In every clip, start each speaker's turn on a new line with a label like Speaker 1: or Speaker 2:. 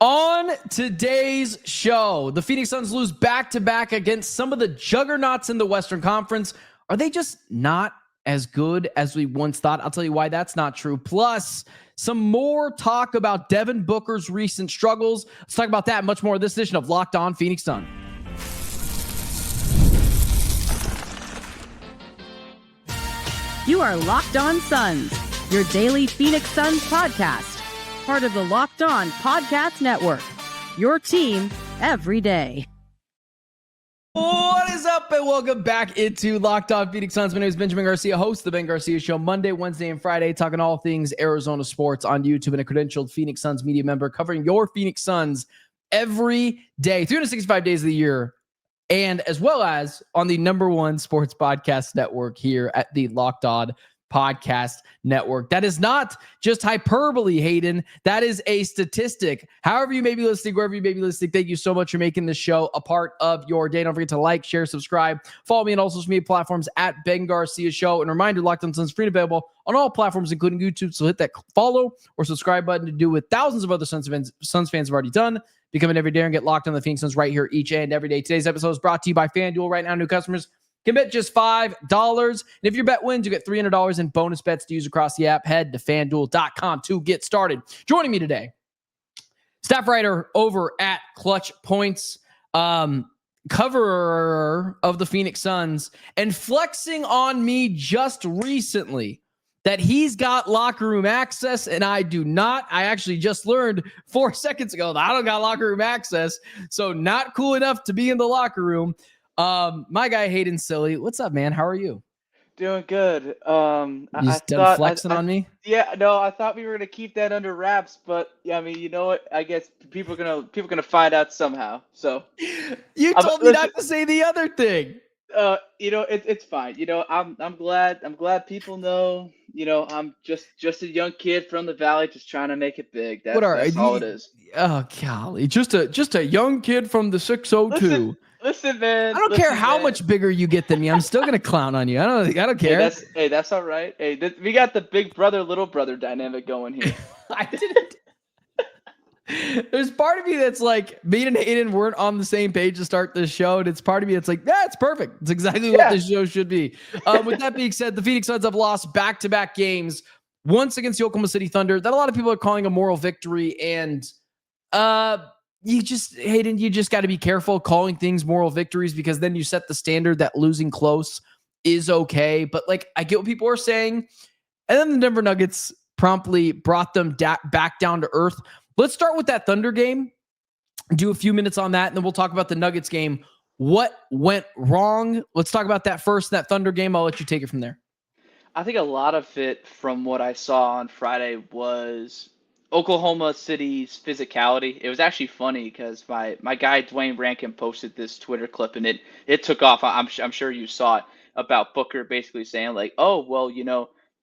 Speaker 1: On today's show, the Phoenix Suns lose back-to-back against some of the juggernauts in the Western Conference. Are they just not as good as we once thought? I'll tell you why that's not true. Plus, some more talk about Devin Booker's recent struggles. Let's talk about that and much more in this edition of Locked On Phoenix Suns.
Speaker 2: You are Locked On Suns, your daily Phoenix Suns podcast. Part of the Locked On Podcast Network, your team every day.
Speaker 1: What is up, and welcome back into Locked On Phoenix Suns. My name is Benjamin Garcia, host of the Ben Garcia Show, Monday, Wednesday, and Friday, talking all things Arizona sports on YouTube, and a credentialed Phoenix Suns media member covering your Phoenix Suns every day, 365 days of the year, and as well as on the #1 sports podcast network here at the Locked On Podcast Network. That is not just hyperbole, Hayden. That is a statistic. However you may be listening, wherever you may be listening, thank you so much for making this show a part of your day. Don't forget to like, share, subscribe. Follow me on all social media platforms at Ben Garcia Show. And reminder, Locked On Suns free and available on all platforms, including YouTube. So hit that follow or subscribe button to do what thousands of other Suns fans have already done. Become an everyday and get locked on the Phoenix Suns right here each and every day. Today's episode is brought to you by FanDuel. Right now, new customers can bet just $5. And if your bet wins, you get $300 in bonus bets to use across the app. Head to FanDuel.com to get started. Joining me today, staff writer over at Clutch Points, coverer of the Phoenix Suns, and flexing on me just recently that he's got locker room access and I do not. I actually just learned 4 seconds ago that I don't got locker room access, so not cool enough to be in the locker room. My guy Hayden Cilley, what's up, man? How are you?
Speaker 3: Doing good.
Speaker 1: You just done flexing on me?
Speaker 3: Yeah, no, I thought we were gonna keep that under wraps, but yeah, I mean, you know what? I guess people are gonna find out somehow. So
Speaker 1: you told me not to say the other thing.
Speaker 3: It's fine. I'm glad people know. I'm just a young kid from the valley, just trying to make it big. That's all it is.
Speaker 1: Oh golly, just a young kid from the 602.
Speaker 3: Listen, man.
Speaker 1: I don't care how much bigger you get than me. I'm still gonna clown on you. I don't care.
Speaker 3: That's all right. Hey, we got the big brother, little brother dynamic going here.
Speaker 1: I didn't. There's part of me that's like, me and Hayden weren't on the same page to start this show, and it's part of me that's like, yeah, it's perfect. It's exactly what this show should be. With that being said, the Phoenix Suns have lost back-to-back games, once against the Oklahoma City Thunder, that a lot of people are calling a moral victory, and Hayden, you just got to be careful calling things moral victories, because then you set the standard that losing close is okay. But like, I get what people are saying. And then the Denver Nuggets promptly brought them back down to earth. Let's start with that Thunder game, do a few minutes on that, and then we'll talk about the Nuggets game. What went wrong? Let's talk about that first, that Thunder game. I'll let you take it from there.
Speaker 3: I think a lot of it from what I saw on Friday was Oklahoma City's physicality. It was actually funny because my guy Dwayne Rankin posted this Twitter clip, and it took off. I'm sure you saw it, about Booker basically saying like, oh, well,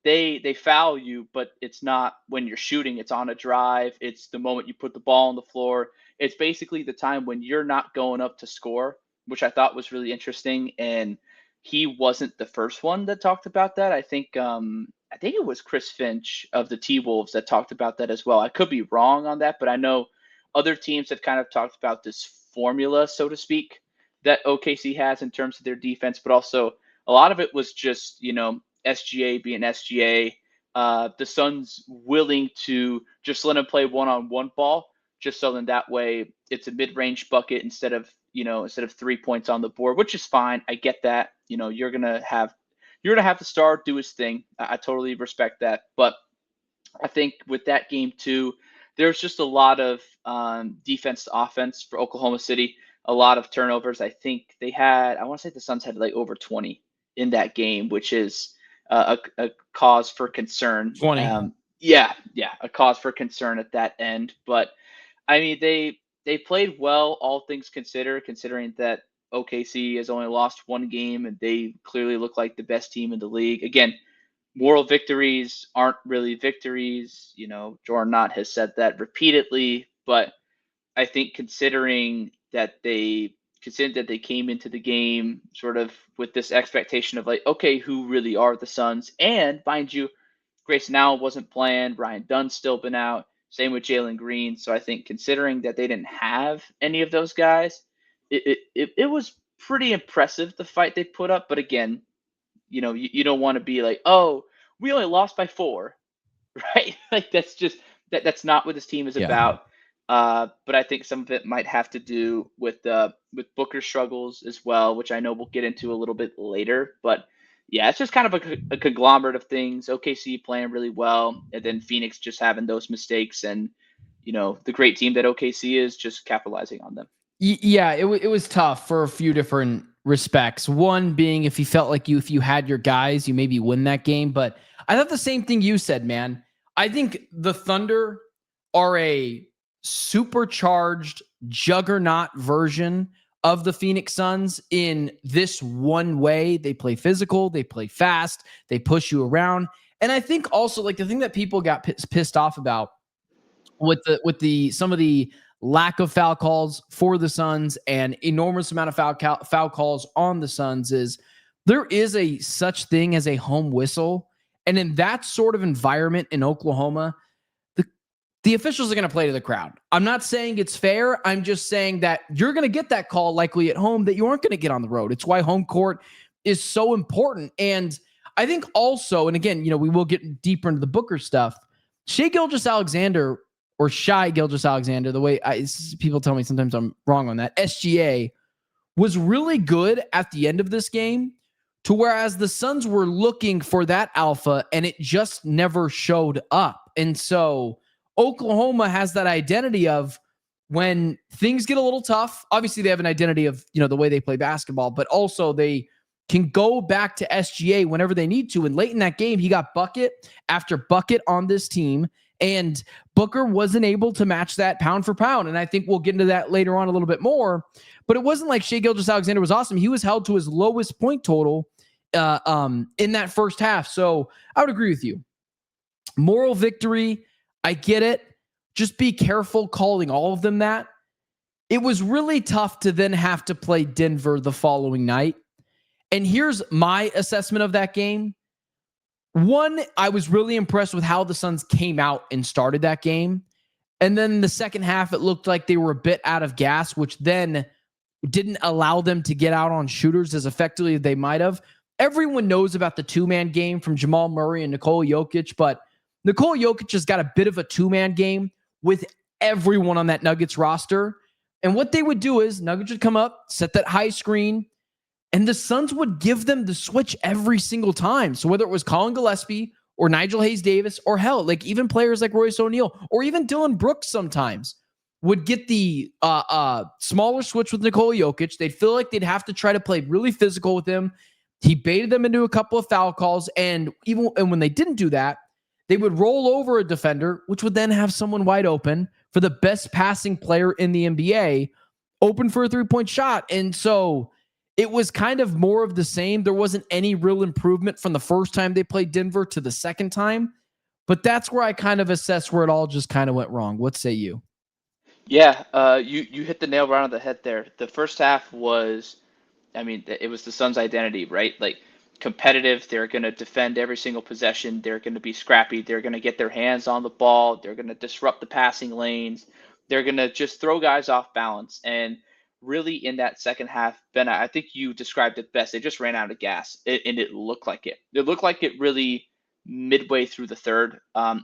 Speaker 3: they foul you, but it's not when you're shooting. It's on a drive. It's the moment you put the ball on the floor. It's basically the time when you're not going up to score, which I thought was really interesting. And he wasn't the first one that talked about that. I think it was Chris Finch of the T-Wolves that talked about that as well. I could be wrong on that, but I know other teams have kind of talked about this formula, so to speak, that OKC has in terms of their defense, but also a lot of it was just, SGA being SGA, the Suns willing to just let him play one-on-one ball, just so then that way it's a mid-range bucket instead of 3 points on the board, which is fine. I get that. You're gonna have the star do his thing. I totally respect that. But I think with that game too, there's just a lot of defense to offense for Oklahoma City, a lot of turnovers. I think I want to say the Suns had like over 20 in that game, which is a cause for concern.
Speaker 1: 20.
Speaker 3: A cause for concern at that end. But I mean, they played well, all things considered, considering that OKC has only lost one game and they clearly look like the best team in the league. Again, moral victories aren't really victories. Jordan Knott has said that repeatedly, but I think considering that they came into the game sort of with this expectation of like, okay, who really are the Suns? And mind you, Grayson Allen wasn't playing. Ryan Dunn's still been out. Same with Jalen Green. So I think considering that they didn't have any of those guys, it was pretty impressive, the fight they put up. But again, you don't want to be like, oh, we only lost by 4, right? Like that's not what this team is
Speaker 1: Yeah.
Speaker 3: about. But I think some of it might have to do with Booker's struggles as well, which I know we'll get into a little bit later. But yeah, it's just kind of a conglomerate of things. OKC playing really well, and then Phoenix just having those mistakes, and the great team that OKC is just capitalizing on them.
Speaker 1: Yeah, it was tough for a few different respects. One being if you felt like if you had your guys, you maybe win that game. But I thought the same thing you said, man. I think the Thunder are a supercharged juggernaut version of the Phoenix Suns in this one way. They play physical, they play fast, they push you around. And I think also like the thing that people got pissed off about with some of the lack of foul calls for the Suns and enormous amount of foul calls on the Suns is there is a such thing as a home whistle. And in that sort of environment in Oklahoma, the officials are going to play to the crowd. I'm not saying it's fair. I'm just saying that you're going to get that call likely at home that you aren't going to get on the road. It's why home court is so important. And I think also, and again, we will get deeper into the Booker stuff. Shai Gilgeous-Alexander, or Shai Gilgeous-Alexander, the way people tell me sometimes I'm wrong on that, SGA, was really good at the end of this game, to whereas the Suns were looking for that alpha and it just never showed up. And so Oklahoma has that identity of when things get a little tough, obviously they have an identity of, the way they play basketball, but also they can go back to SGA whenever they need to. And late in that game, he got bucket after bucket on this team, and Booker wasn't able to match that pound for pound. And I think we'll get into that later on a little bit more, but it wasn't like Shai Gilgeous-Alexander was awesome. He was held to his lowest point total in that first half. So I would agree with you. Moral victory, I get it. Just be careful calling all of them that. It was really tough to then have to play Denver the following night. And here's my assessment of that game. One, I was really impressed with how the Suns came out and started that game. And then the second half, it looked like they were a bit out of gas, which then didn't allow them to get out on shooters as effectively as they might have. Everyone knows about the two-man game from Jamal Murray and Nikola Jokic, but Nikola Jokic has got a bit of a two-man game with everyone on that Nuggets roster. And what they would do is Nuggets would come up, set that high screen, and the Suns would give them the switch every single time. So whether it was Colin Gillespie or Nigel Hayes-Davis or hell, like even players like Royce O'Neal or even Dylan Brooks sometimes would get the smaller switch with Nikola Jokic. They'd feel like they'd have to try to play really physical with him. He baited them into a couple of foul calls. And when they didn't do that, they would roll over a defender, which would then have someone wide open for the best passing player in the NBA, open for a three-point shot. And so it was kind of more of the same. There wasn't any real improvement from the first time they played Denver to the second time. But that's where I kind of assess where it all just kind of went wrong. What say you?
Speaker 3: Yeah, you hit the nail right on the head there. The first half was, it was the Suns' identity, right? Like competitive. They're going to defend every single possession. They're going to be scrappy. They're going to get their hands on the ball. They're going to disrupt the passing lanes. They're going to just throw guys off balance. And really in that second half, Ben, I think you described it best. They just ran out of gas, and it looked like it. It looked like it really midway through the third. I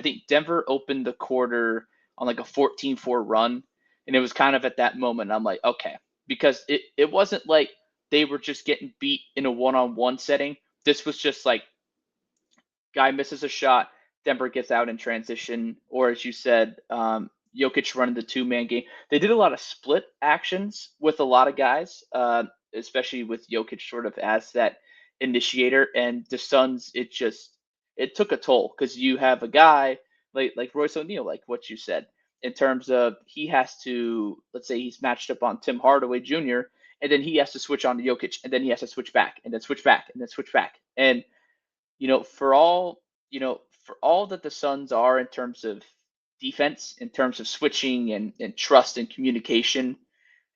Speaker 3: think Denver opened the quarter on like a 14-4 run, and it was kind of at that moment I'm like, okay, because it wasn't like they were just getting beat in a one-on-one setting. This was just like guy misses a shot, Denver gets out in transition, or as you said, Jokic running the two-man game. They did a lot of split actions with a lot of guys, especially with Jokic sort of as that initiator. And the Suns, it took a toll because you have a guy like Royce O'Neal, like what you said, in terms of he has to, let's say he's matched up on Tim Hardaway Jr., and then he has to switch on to Jokic, and then he has to switch back, and then switch back, and then switch back. And, for all that the Suns are in terms of defense, in terms of switching and trust and communication,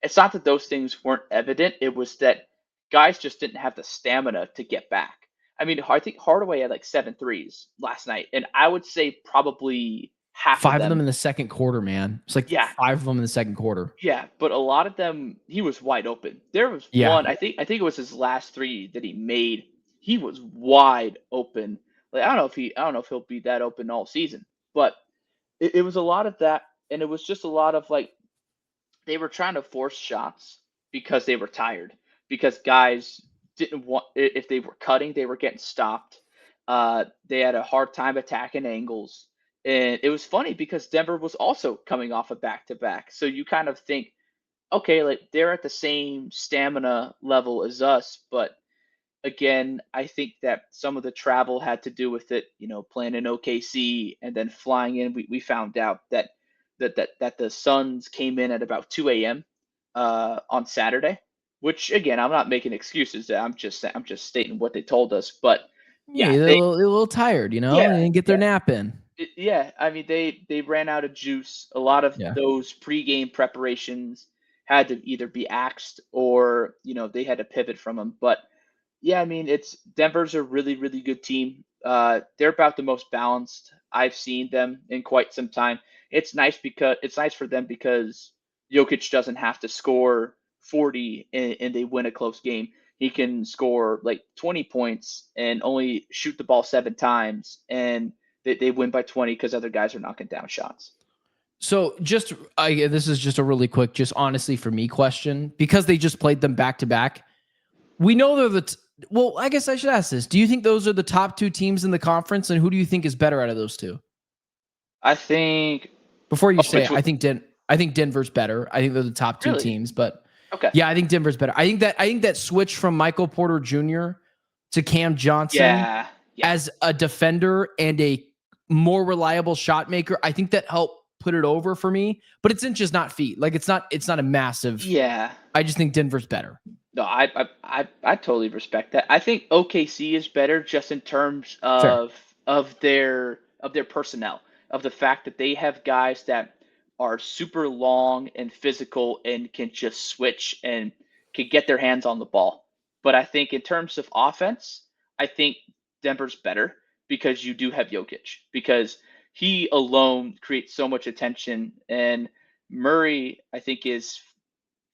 Speaker 3: it's not that those things weren't evident. It was that guys just didn't have the stamina to get back. I think Hardaway had like 7 threes last night, and I would say probably half
Speaker 1: Five
Speaker 3: of
Speaker 1: of them
Speaker 3: them.
Speaker 1: in the second quarter, man. It's like
Speaker 3: Yeah,
Speaker 1: 5 of them in the second quarter.
Speaker 3: yeah, but a lot of them, he was wide open. There was
Speaker 1: Yeah.
Speaker 3: one, I think it was his last three that he made. He was wide open. Like I don't know if he'll be that open all season, but it was a lot of that, and it was just a lot of like they were trying to force shots because they were tired, because guys didn't want, if they were cutting, they were getting stopped. They had a hard time attacking angles. And it was funny because Denver was also coming off a back to back. So you kind of think, okay, like they're at the same stamina level as us, but again, I think that some of the travel had to do with it, playing in OKC and then flying in. We found out that the Suns came in at about 2 a.m. On Saturday, which again, I'm not making excuses. I'm just stating what they told us. But
Speaker 1: Yeah,
Speaker 3: yeah,
Speaker 1: they're a little tired,
Speaker 3: yeah,
Speaker 1: They didn't get their
Speaker 3: yeah,
Speaker 1: nap in.
Speaker 3: yeah. I mean, they ran out of juice. A lot of
Speaker 1: Yeah.
Speaker 3: those pregame preparations had to either be axed or they had to pivot from them. But yeah, I mean, it's Denver's a really, really good team. They're about the most balanced I've seen them in quite some time. It's nice for them because Jokic doesn't have to score 40 and they win a close game. He can score like 20 points and only shoot the ball 7 times, and they win by 20 because other guys are knocking down shots.
Speaker 1: So this is just a really quick, just honestly for me question, because they just played them back to back. We know they're well, I guess I should ask this. Do you think those are the top 2 teams in the conference, and who do you think is better out of those 2?
Speaker 3: I think.
Speaker 1: Before you say,
Speaker 3: Which one?
Speaker 1: I think Denver's better. I think they're the top 2
Speaker 3: Really?
Speaker 1: teams, but
Speaker 3: Okay.
Speaker 1: yeah, I think Denver's better. I think that switch from Michael Porter Jr. to Cam Johnson
Speaker 3: Yeah.
Speaker 1: as a defender and a more reliable shot maker, I think that helped put it over for me. But it's inches, not feet. Like it's not a massive.
Speaker 3: Yeah.
Speaker 1: I just think Denver's better.
Speaker 3: No, I totally respect that. I think OKC is better just in terms
Speaker 1: Fair.
Speaker 3: of their personnel, of the fact that they have guys that are super long and physical and can just switch and can get their hands on the ball. But I think in terms of offense, I think Denver's better because you do have Jokic, because he alone creates so much attention, and Murray, I think, is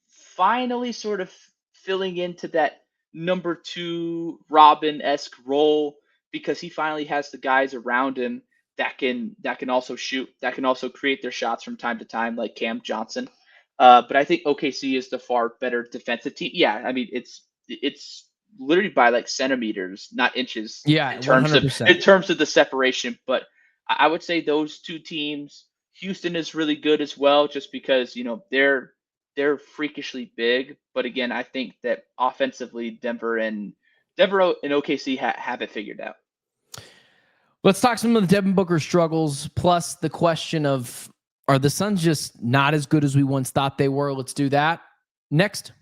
Speaker 3: finally sort of filling into that number 2 Robin-esque role, because he finally has the guys around him that can also shoot, that can also create their shots from time to time, like Cam Johnson. But I think OKC is the far better defensive team. Yeah, I mean it's literally by like centimeters, not inches.
Speaker 1: Yeah,
Speaker 3: in terms
Speaker 1: 100%.
Speaker 3: of the separation. But I would say those 2 teams. Houston is really good as well, just because they're freakishly big. But again, I think that offensively, Denver and OKC have it figured out.
Speaker 1: Let's talk some of the Devin Booker struggles, plus the question of, are the Suns just not as good as we once thought they were? Let's do that next.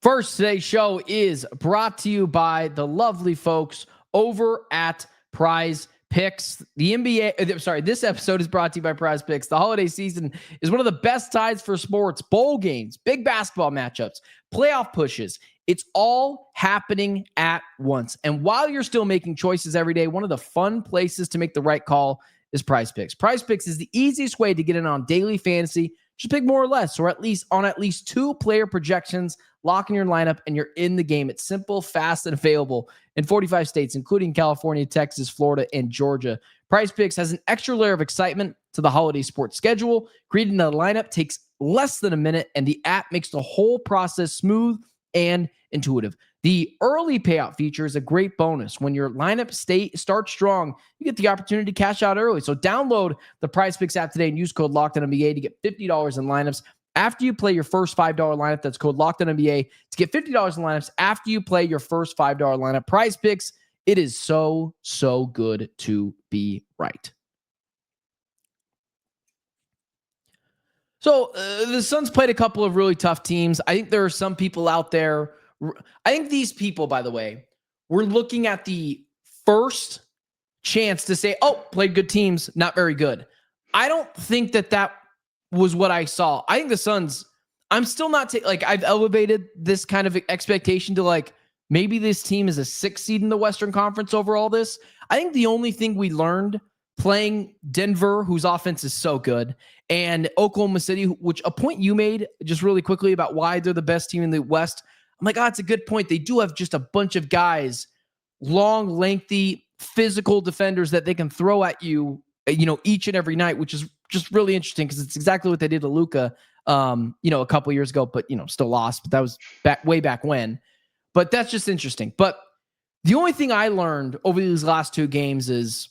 Speaker 1: First, today's show is brought to you by the lovely folks over at Prize Picks. This episode is brought to you by Prize Picks. The holiday season is one of the best times for sports. Bowl games, big basketball matchups, playoff pushes. It's all happening at once. And while you're still making choices every day, one of the fun places to make the right call is Prize Picks. Prize Picks is the easiest way to get in on daily fantasy. Just pick more or less, or at least 2 player projections, lock in your lineup, and you're in the game. It's simple, fast, and available in 45 states, including California, Texas, Florida, and Georgia. Prize Picks has an extra layer of excitement to the holiday sports schedule. Creating a lineup takes less than a minute, and the app makes the whole process smooth and intuitive. The early payout feature is a great bonus. When your lineup starts strong, you get the opportunity to cash out early. So download the Prize Picks app today and use code LOCKEDONNBA to get $50 in lineups. After you play your first $5 lineup, that's code LOCKEDONNBA to get $50 in lineups after you play your first $5 lineup. Prize Picks, it is so, so good to be right. So the Suns played a couple of really tough teams. I think there are some people out there. I think these people, by the way, were looking at the first chance to say, oh, played good teams, not very good. I don't think that was what I saw. I think the Suns, I'm still not I've elevated this kind of expectation to maybe this team is a 6th seed in the Western Conference over all this. I think the only thing we learned playing Denver, whose offense is so good, and Oklahoma City, which a point you made just really quickly about why they're the best team in the West. I'm like, it's a good point. They do have just a bunch of guys, long, lengthy, physical defenders that they can throw at you, each and every night, which is just really interesting because it's exactly what they did to Luka, a couple years ago, but, still lost. But that was way back when. But that's just interesting. But the only thing I learned over these last two games is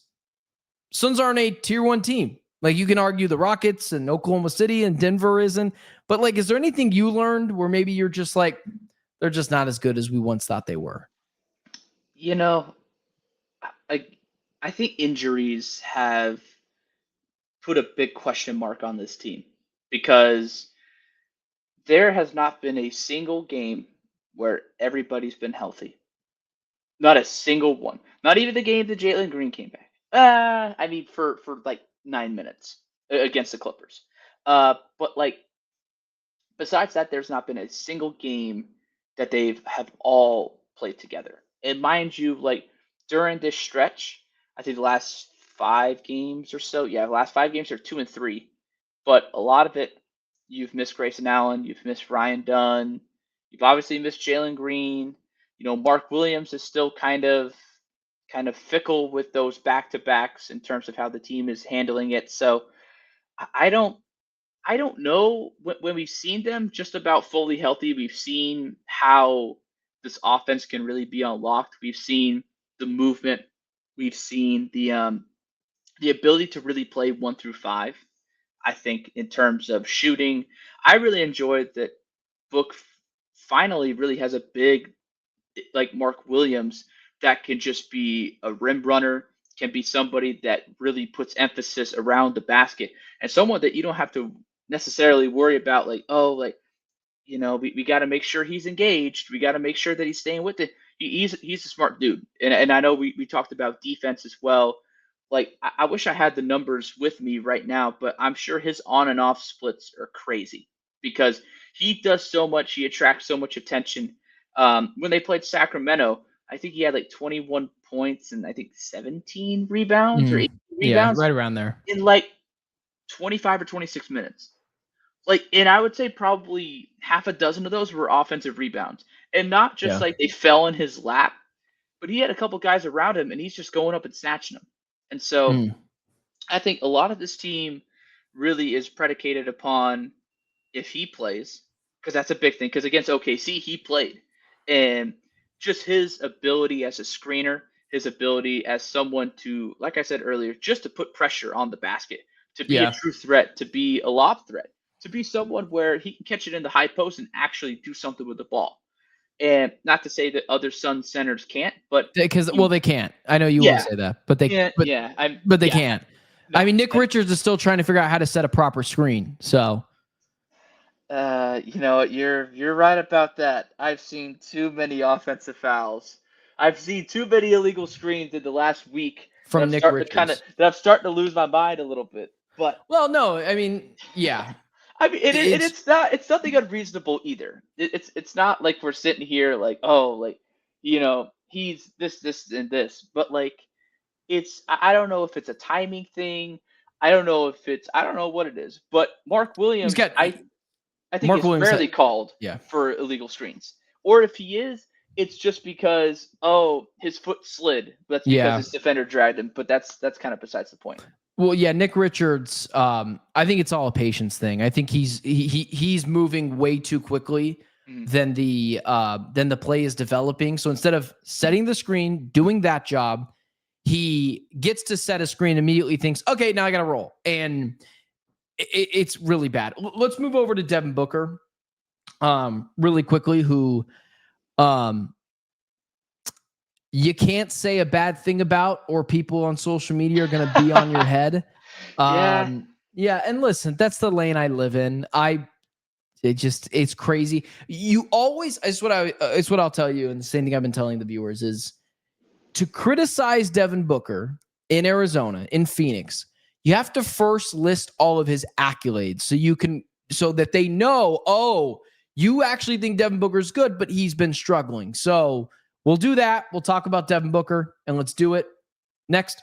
Speaker 1: Suns aren't a tier 1 team. Like, you can argue the Rockets and Oklahoma City and Denver isn't. But, like, is there anything you learned where maybe you're just like, they're just not as good as we once thought they were?
Speaker 3: I think injuries have put a big question mark on this team because there has not been a single game where everybody's been healthy. Not a single one. Not even the game that Jalen Green came back. For like 9 minutes against the Clippers. But like, besides that, there's not been a single game that have all played together. And mind you, like during this stretch, I think the last 5 games or so, the last 5 games are 2 and 3. But a lot of it, you've missed Grayson Allen, you've missed Ryan Dunn, you've obviously missed Jalen Green. Mark Williams is still kind of fickle with those back-to-backs in terms of how the team is handling it. So I don't know when we've seen them just about fully healthy. We've seen how this offense can really be unlocked. We've seen the movement. We've seen the ability to really play 1 through 5. I think in terms of shooting, I really enjoyed that Book finally really has a big, like Mark Williams, that can just be a rim runner, can be somebody that really puts emphasis around the basket, and someone that you don't have to necessarily worry about, like, we got to make sure he's engaged. We got to make sure that he's staying with it. He's a smart dude. And I know we talked about defense as well. Like, I wish I had the numbers with me right now, but I'm sure his on and off splits are crazy because he does so much. He attracts so much attention. When they played Sacramento, I think he had like 21 points and I think 17 rebounds or 18 rebounds.
Speaker 1: Yeah, right around there.
Speaker 3: In like 25 or 26 minutes. Like, and I would say probably half a dozen of those were offensive rebounds. And not just like they fell in his lap, but he had a couple guys around him and he's just going up and snatching them. And so I think a lot of this team really is predicated upon if he plays, because that's a big thing. Because against OKC, he played. And just his ability as a screener, his ability as someone to, like I said earlier, just to put pressure on the basket, to be a true threat, to be a lob threat, to be someone where he can catch it in the high post and actually do something with the ball. And not to say that other Suns centers can't, but
Speaker 1: they can't. I know you will say that, but they can't. No, I mean, Nick Richards is still trying to figure out how to set a proper screen. So,
Speaker 3: you're right about that. I've seen too many offensive fouls. I've seen too many illegal screens in the last week
Speaker 1: from Nick Richards.
Speaker 3: That I'm starting to lose my mind a little bit. But
Speaker 1: no, I mean, yeah.
Speaker 3: I mean, it's nothing unreasonable either. It's not like we're sitting here like, he's this and this, but like, I don't know if it's a timing thing. I don't know what it is, but Mark Williams, I think Mark Williams rarely called for illegal screens, or if he is, it's just because his foot slid. That's because his defender dragged him. But that's kind of besides the point.
Speaker 1: Well, yeah, Nick Richards. I think it's all a patience thing. I think he's moving way too quickly than the play is developing. So instead of setting the screen, doing that job, he gets to set a screen, immediately thinks, okay, now I got to roll, and it's really bad. Let's move over to Devin Booker, really quickly. Who, you can't say a bad thing about, or people on social media are going to be on your head. Yeah. And listen, that's the lane I live in. It's crazy. You always, it's what I'll tell you. And the same thing I've been telling the viewers is to criticize Devin Booker in Arizona, in Phoenix, you have to first list all of his accolades so that they know, you actually think Devin Booker's good, but he's been struggling. So we'll do that. We'll talk about Devin Booker, and let's do it Next.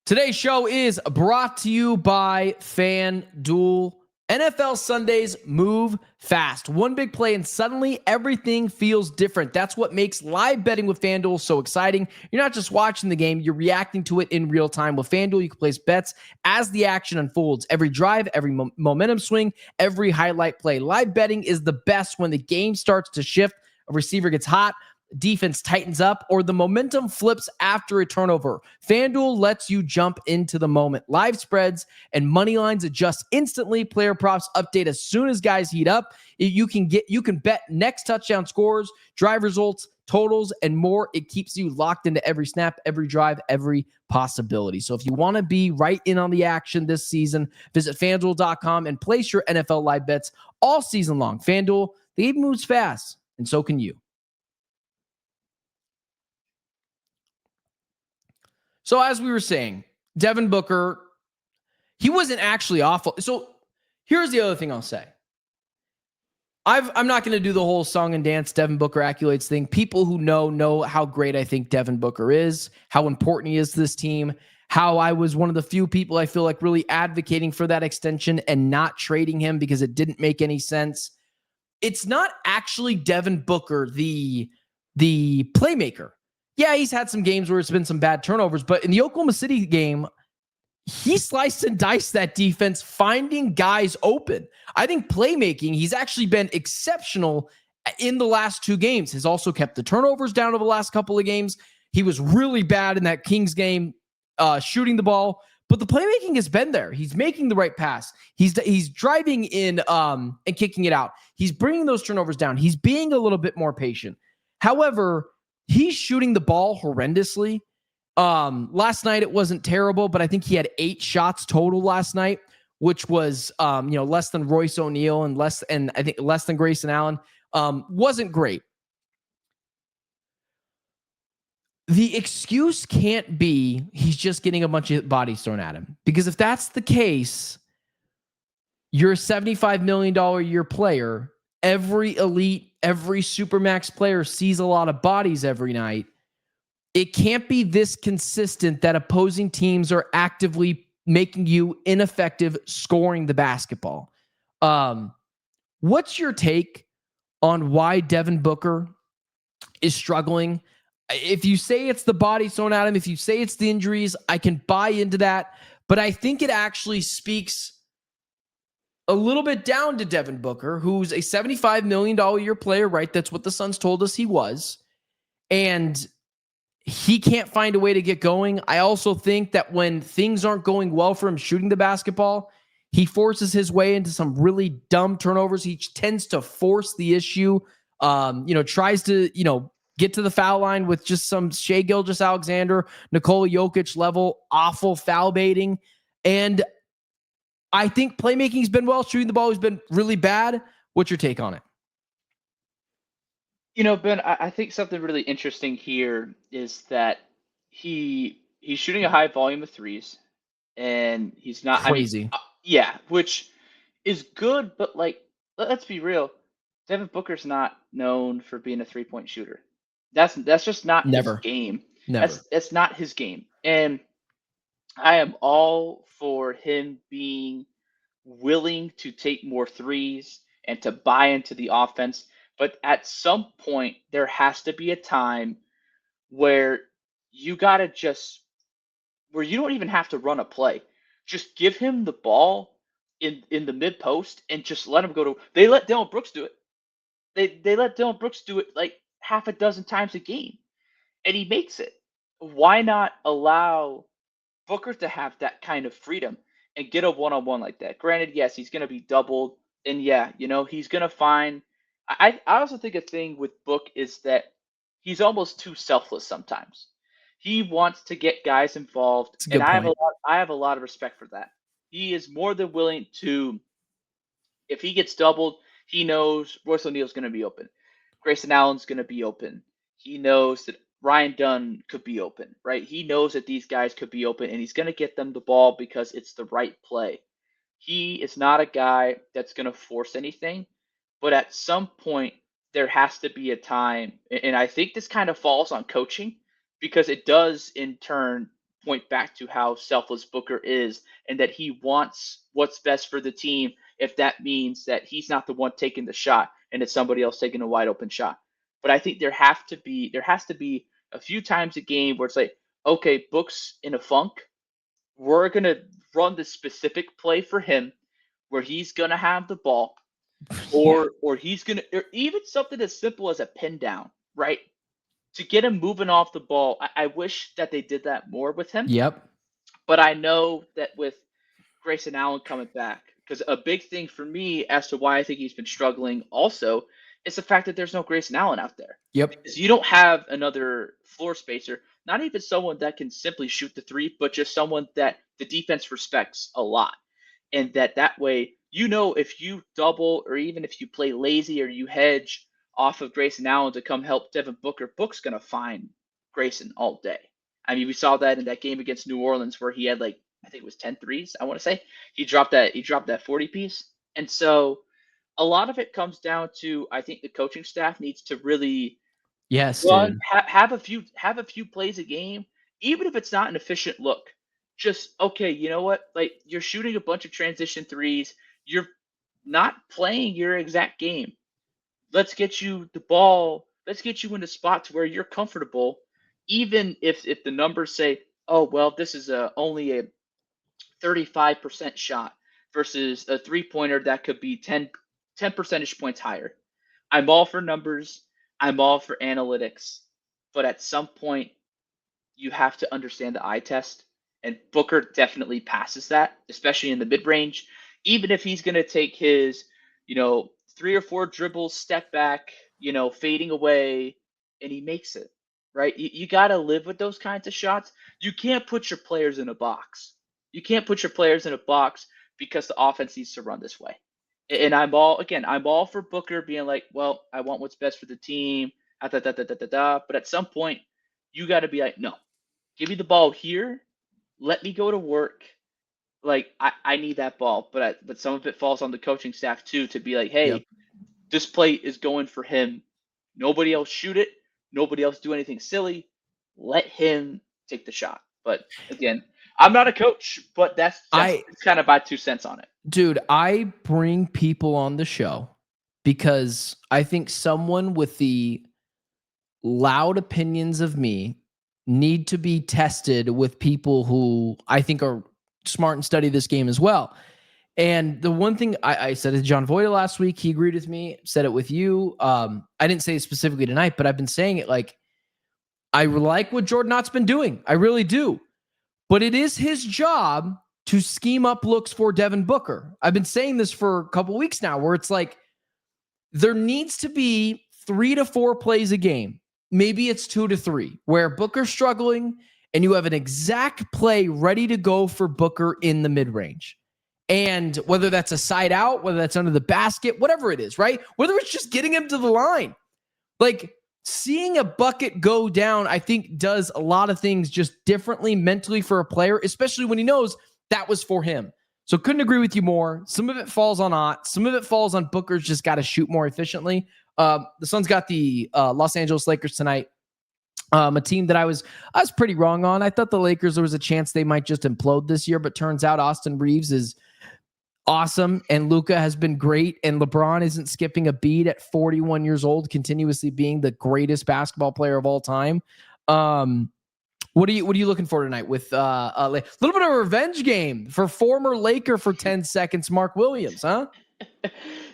Speaker 1: Today's show is brought to you by FanDuel. NFL Sundays move fast. One big play and suddenly everything feels different. That's what makes live betting with FanDuel so exciting. You're not just watching the game, you're reacting to it in real time. With FanDuel, you can place bets as the action unfolds. Every drive, every momentum swing, every highlight play. Live betting is the best when the game starts to shift, a receiver gets hot, defense tightens up, or the momentum flips after a turnover. FanDuel lets you jump into the moment. Live spreads and money lines adjust instantly. Player props update as soon as guys heat up. You can bet next touchdown scores, drive results, totals, and more. It keeps you locked into every snap, every drive, every possibility. So if you want to be right in on the action this season, visit FanDuel.com and place your NFL live bets all season long. FanDuel, the game moves fast, and so can you. So as we were saying, Devin Booker, he wasn't actually awful. So here's the other thing I'll say. I'm not going to do the whole song and dance Devin Booker accolades thing. People who know how great I think Devin Booker is, how important he is to this team, how I was one of the few people I feel like really advocating for that extension and not trading him because it didn't make any sense. It's not actually Devin Booker, the playmaker. Yeah, he's had some games where it's been some bad turnovers, but in the Oklahoma City game, he sliced and diced that defense, finding guys open. I think playmaking, he's actually been exceptional in the last two games. Has also kept the turnovers down over the last couple of games. He was really bad in that Kings game, shooting the ball, but the playmaking has been there. He's making the right pass. He's driving in and kicking it out. He's bringing those turnovers down. He's being a little bit more patient. However, he's shooting the ball horrendously. Last night it wasn't terrible, but I think he had 8 shots total last night, which was less than Royce O'Neal and I think less than Grayson Allen. Wasn't great. The excuse can't be he's just getting a bunch of bodies thrown at him, because if that's the case, you're a $75 million a year player. Every elite, every supermax player sees a lot of bodies every night. It can't be this consistent that opposing teams are actively making you ineffective scoring the basketball. What's your take on why Devin Booker is struggling? If you say it's the body thrown at him, if you say it's the injuries, I can buy into that. But I think it actually speaks a little bit down to Devin Booker, who's a $75 million a year player, right? That's what the Suns told us he was. And he can't find a way to get going. I also think that when things aren't going well for him shooting the basketball, he forces his way into some really dumb turnovers. He tends to force the issue, tries to, get to the foul line with just some Shai Gilgeous-Alexander, Nikola Jokic level awful foul baiting. And I think playmaking's been well. Shooting the ball has been really bad. What's your take on it?
Speaker 3: Ben, I think something really interesting here is that he's shooting a high volume of threes, and he's not
Speaker 1: Crazy.
Speaker 3: Which is good, but let's be real. Devin Booker's not known for being a 3-point shooter. That's just not
Speaker 1: Never.
Speaker 3: his game.
Speaker 1: Never.
Speaker 3: That's not his game. And I am all for him being willing to take more threes and to buy into the offense. But at some point, there has to be a time where you don't even have to run a play. Just give him the ball in the mid post and just let him go to. They let Dillon Brooks do it. They let Dillon Brooks do it like half a dozen times a game, and he makes it. Why not allow Booker to have that kind of freedom and get a one-on-one like that? Granted, yes, he's going to be doubled, and he's going to find. I also think a thing with Book is that he's almost too selfless sometimes. He wants to get guys involved, and I have a lot of respect for that. He is more than willing to. If he gets doubled, he knows Royce O'Neal's going to be open. Grayson Allen's going to be open. He knows that Ryan Dunn could be open, right? He knows that these guys could be open, and he's going to get them the ball because it's the right play. He is not a guy that's going to force anything, but at some point, there has to be a time, and I think this kind of falls on coaching because it does in turn point back to how selfless Booker is and that he wants what's best for the team if that means that he's not the one taking the shot and it's somebody else taking a wide open shot. But I think there has to be a few times a game where it's like, okay, Book's in a funk. We're gonna run the specific play for him where he's gonna have the ball or he's gonna or even something as simple as a pin down, right? To get him moving off the ball. I wish that they did that more with him.
Speaker 1: Yep.
Speaker 3: But I know that with Grayson Allen coming back, because a big thing for me as to why I think he's been struggling also is the fact that there's no Grayson Allen out there.
Speaker 1: Yep.
Speaker 3: Because you don't have another floor spacer, not even someone that can simply shoot the three, but just someone that the defense respects a lot. And that way, if you double or even if you play lazy or you hedge off of Grayson Allen to come help Devin Booker, Book's going to find Grayson all day. I mean, we saw that in that game against New Orleans where he had I think it was 10 threes, I want to say. He dropped that 40 piece. And so a lot of it comes down to, I think the coaching staff needs to really have a few plays a game, even if it's not an efficient look. Just, okay, you know what? You're shooting a bunch of transition threes. You're not playing your exact game. Let's get you the ball. Let's get you into spots where you're comfortable, even if the numbers say, oh, well, this is only a 35% shot versus a three-pointer that could be 10 percentage points higher. I'm all for numbers. I'm all for analytics. But at some point, you have to understand the eye test. And Booker definitely passes that, especially in the mid-range. Even if he's going to take his, 3 or 4 dribbles, step back, fading away, and he makes it, right? You got to live with those kinds of shots. You can't put your players in a box. You can't put your players in a box because the offense needs to run this way. And I'm all for Booker being like, well, I want what's best for the team, But at some point, you got to be like, no, give me the ball here. Let me go to work. I need that ball, but some of it falls on the coaching staff too to be like, hey, This play is going for him. Nobody else shoot it. Nobody else do anything silly. Let him take the shot. But again, I'm not a coach, but that's kind of my 2 cents on it.
Speaker 1: Dude, I bring people on the show because I think someone with the loud opinions of me need to be tested with people who I think are smart and study this game as well. And the one thing I said to John Voida last week, he agreed with me, said it with you. I didn't say it specifically tonight, but I've been saying it I like what Jordan-Knott's been doing. I really do. But it is his job to scheme up looks for Devin Booker. I've been saying this for a couple weeks now where it's there needs to be 3 to 4 plays a game. Maybe it's 2 to 3 where Booker's struggling and you have an exact play ready to go for Booker in the mid-range. And whether that's a side out, whether that's under the basket, whatever it is, right? Whether it's just getting him to the line. Seeing a bucket go down, I think does a lot of things just differently mentally for a player, especially when he knows that was for him. So couldn't agree with you more. Some of it falls on Ott. Some of it falls on Booker's just got to shoot more efficiently. The Suns got the Los Angeles Lakers tonight. A team that I was pretty wrong on. I thought the Lakers, there was a chance they might just implode this year, but turns out Austin Reeves is awesome, and Luka has been great, and LeBron isn't skipping a beat at 41 years old, continuously being the greatest basketball player of all time. What are you looking for tonight with a little bit of a revenge game for former Laker for 10 seconds, Mark Williams, huh?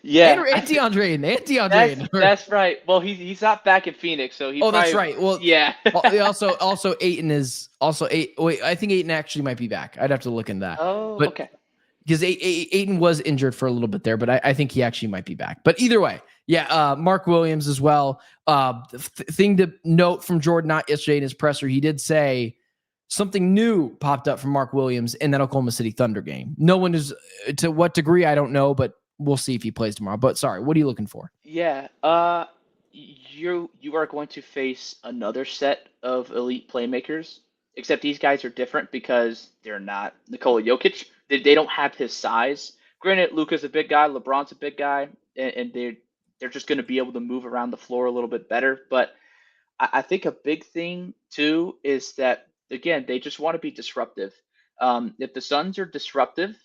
Speaker 3: Yeah,
Speaker 1: and DeAndre.
Speaker 3: That's right. Well, he's not back in Phoenix, so he. Oh,
Speaker 1: that's right. Well,
Speaker 3: yeah.
Speaker 1: also Ayton is also Wait, I think Ayton actually might be back. I'd have to look in that.
Speaker 3: Oh, okay.
Speaker 1: Because Ayton was injured for a little bit there, but I think he actually might be back. But either way, Mark Williams as well. Thing to note from Jordan Knott yesterday in his presser, he did say something new popped up from Mark Williams in that Oklahoma City Thunder game. No one is, to what degree, I don't know, but we'll see if he plays tomorrow. But sorry, what are you looking for?
Speaker 3: Yeah, you are going to face another set of elite playmakers, except these guys are different because they're not Nikola Jokic. They don't have his size. Granted, Luka's a big guy, LeBron's a big guy, and they're just going to be able to move around the floor a little bit better. But I think a big thing too is that, again, they just want to be disruptive. If the Suns are disruptive,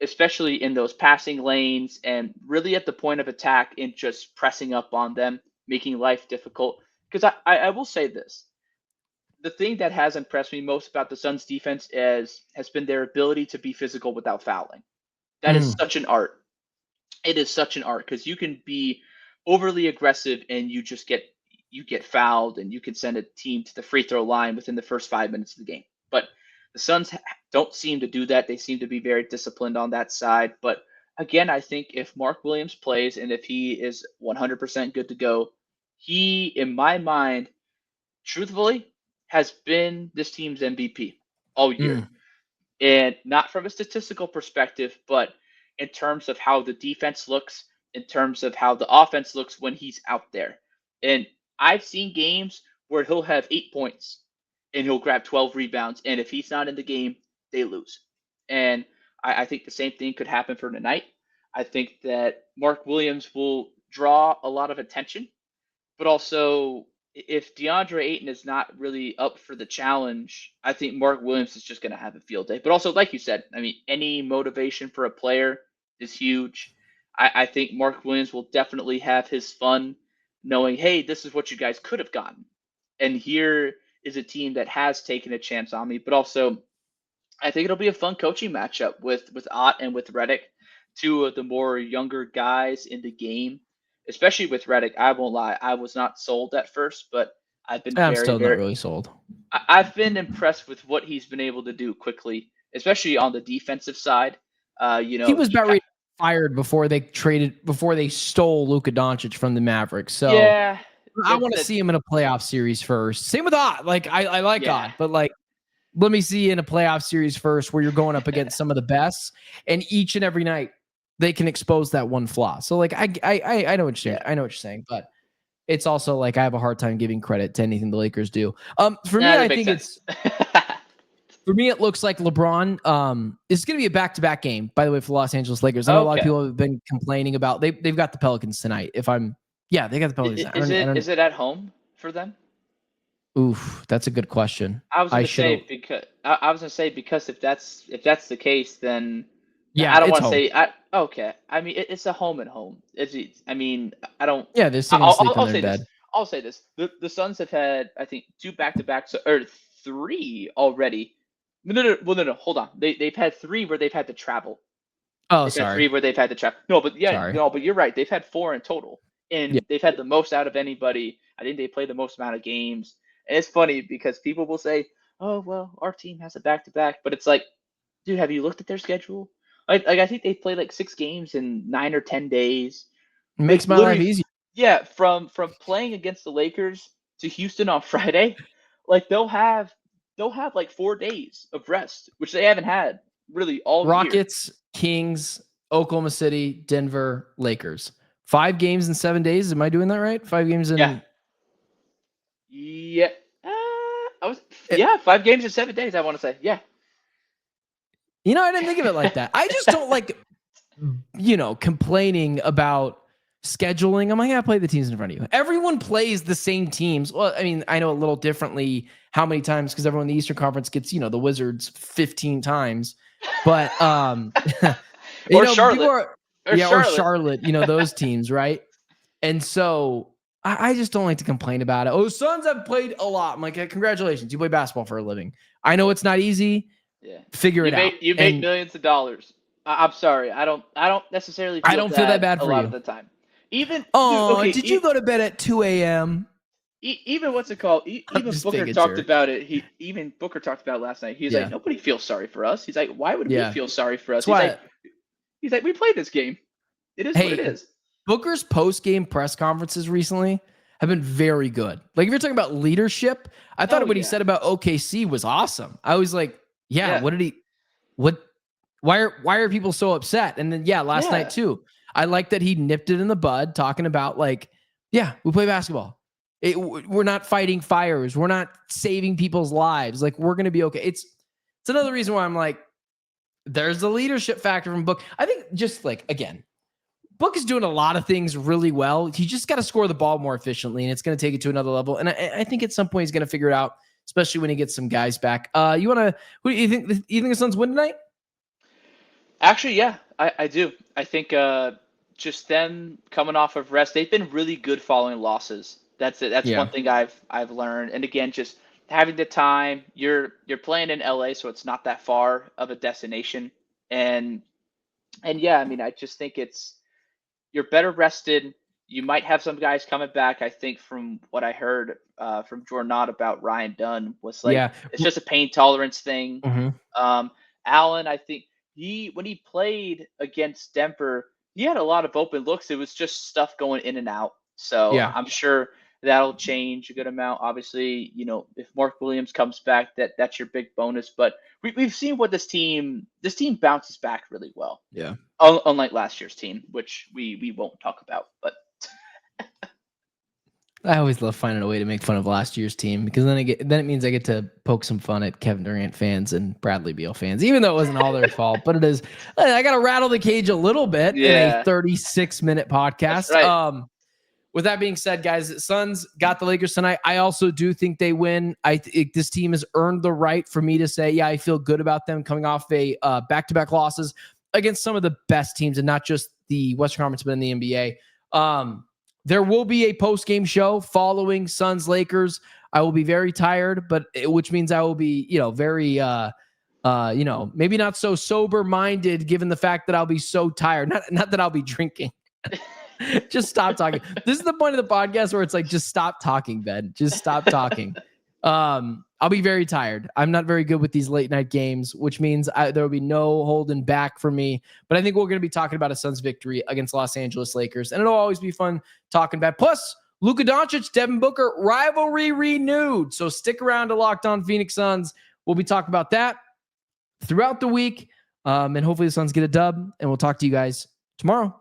Speaker 3: especially in those passing lanes and really at the point of attack and just pressing up on them, making life difficult. Because I will say this. The thing that has impressed me most about the Suns defense has been their ability to be physical without fouling. That is such an art. It is such an art because you can be overly aggressive and you get fouled and you can send a team to the free throw line within the first 5 minutes of the game. But the Suns don't seem to do that. They seem to be very disciplined on that side. But again, I think if Mark Williams plays and if he is 100% good to go, he, in my mind, truthfully, has been this team's MVP all year. And not from a statistical perspective, but in terms of how the defense looks, in terms of how the offense looks when he's out there. And I've seen games where he'll have 8 points and he'll grab 12 rebounds. And if he's not in the game, they lose. And I think the same thing could happen for tonight. I think that Mark Williams will draw a lot of attention, but also if DeAndre Ayton is not really up for the challenge, I think Mark Williams is just going to have a field day. But also, like you said, I mean, any motivation for a player is huge. I think Mark Williams will definitely have his fun knowing, hey, this is what you guys could have gotten. And here is a team that has taken a chance on me. But also, I think it'll be a fun coaching matchup with Ott and with Redick, two of the more younger guys in the game. Especially with Redick, I won't lie, I was not sold at first, but I've been
Speaker 1: I'm still not really sold.
Speaker 3: I've been impressed with what he's been able to do quickly, especially on the defensive side. He
Speaker 1: was about ready to be fired before they stole Luka Doncic from the Mavericks. So
Speaker 3: yeah,
Speaker 1: I want to see him in a playoff series first. Same with Ott. Like I like Ott, but like let me see you in a playoff series first where you're going up against some of the best, and each and every night they can expose that one flaw. So like I know what you're saying. I know what you're saying, but it's also like I have a hard time giving credit to anything the Lakers do. For me, I think it's for me it looks like LeBron. It's going to be a back-to-back game, by the way, for the Los Angeles Lakers. I know a lot of people have been complaining about they've got the Pelicans tonight. They got the Pelicans.
Speaker 3: Is it at home for them?
Speaker 1: Oof, that's a good question.
Speaker 3: I was going to say because if that's the case, then. Yeah, I don't want to say. Okay. I mean, it's a home and home. I mean, I don't.
Speaker 1: Yeah, they're still sleeping in their bed.
Speaker 3: I'll say this: the Suns have had, I think, 2 back-to-backs or 3 already. No. Hold on. They've had 3 where they've had to travel.
Speaker 1: Oh, sorry.
Speaker 3: 3 where they've had to travel. No, but but you're right. They've had 4 in total, and they've had the most out of anybody. I think they play the most amount of games. And it's funny because people will say, "Oh, well, our team has a back-to-back," but it's like, dude, have you looked at their schedule? Like I think they played like 6 games in 9 or 10 days.
Speaker 1: It makes my life easier.
Speaker 3: Yeah, from playing against the Lakers to Houston on Friday, like they'll have like 4 days of rest, which they haven't had really all year.
Speaker 1: Rockets, Kings, Oklahoma City, Denver, Lakers. 5 games in 7 days. Am I doing that right? 5 games in.
Speaker 3: Yeah. 5 games in 7 days. I want to say
Speaker 1: You know, I didn't think of it like that. I just don't like, complaining about scheduling. I'm like, I play the teams in front of you. Everyone plays the same teams. Well, I mean, I know a little differently how many times because everyone in the Eastern Conference gets, the Wizards 15 times. But,
Speaker 3: or Charlotte.
Speaker 1: Or Charlotte, those teams, right? And so I just don't like to complain about it. Oh, Suns have played a lot. I'm like, hey, congratulations. You play basketball for a living. I know it's not easy.
Speaker 3: Yeah.
Speaker 1: Figure it out.
Speaker 3: You make millions of dollars. I'm sorry. I don't necessarily feel
Speaker 1: that bad for
Speaker 3: a lot
Speaker 1: you.
Speaker 3: of the time.
Speaker 1: Did you go to bed at 2 a.m.?
Speaker 3: Even what's it called? Even Booker talked about it. Booker talked about it last night. He's like, nobody feels sorry for us. He's like, why would we feel sorry for us? He's like, we played this game. It is what it is.
Speaker 1: Booker's post-game press conferences recently have been very good. Like if you're talking about leadership, I thought what he said about OKC was awesome. I was like, why are people so upset? And then last night too. I like that he nipped it in the bud talking about like, we play basketball. We're not fighting fires. We're not saving people's lives. Like we're going to be okay. It's another reason why I'm like, there's the leadership factor from Book. I think just like, again, Book is doing a lot of things really well. He just got to score the ball more efficiently, and it's going to take it to another level. And I think at some point he's going to figure it out, especially when he gets some guys back. Who do you think? You think the Suns win tonight?
Speaker 3: Actually, yeah, I do. I think just them coming off of rest, they've been really good following losses. That's it. That's one thing I've learned. And again, just having the time. You're playing in LA, so it's not that far of a destination. And yeah, I mean, I just think you're better rested. You might have some guys coming back. I think from what I heard from Jordan about Ryan Dunn was like it's just a pain tolerance thing.
Speaker 1: Mm-hmm.
Speaker 3: Allen, I think when he played against Denver, he had a lot of open looks. It was just stuff going in and out. So I'm sure that'll change a good amount. Obviously, if Mark Williams comes back, that's your big bonus. But we've seen what this team bounces back really well.
Speaker 1: Yeah.
Speaker 3: Unlike last year's team, which we won't talk about. But
Speaker 1: I always love finding a way to make fun of last year's team, because then it means I get to poke some fun at Kevin Durant fans and Bradley Beal fans, even though it wasn't all their fault. But it is. I got to rattle the cage a little bit in a 36-minute podcast.
Speaker 3: Right.
Speaker 1: With that being said, guys, Suns got the Lakers tonight. I also do think they win. This team has earned the right for me to say, yeah, I feel good about them coming off a back-to-back losses against some of the best teams, and not just the Western Conference, but in the NBA. There will be a post-game show following Suns Lakers. I will be very tired, which means I will be, very, maybe not so sober-minded, given the fact that I'll be so tired. Not that I'll be drinking. Just stop talking. This is the point of the podcast where it's like, just stop talking, Ben. Just stop talking. I'll be very tired. I'm not very good with these late night games, which means there will be no holding back for me. But I think we're going to be talking about a Suns victory against Los Angeles Lakers, and it'll always be fun talking about. Plus, Luka Doncic, Devin Booker, rivalry renewed. So stick around to Locked On Phoenix Suns. We'll be talking about that throughout the week, and hopefully the Suns get a dub. And we'll talk to you guys tomorrow.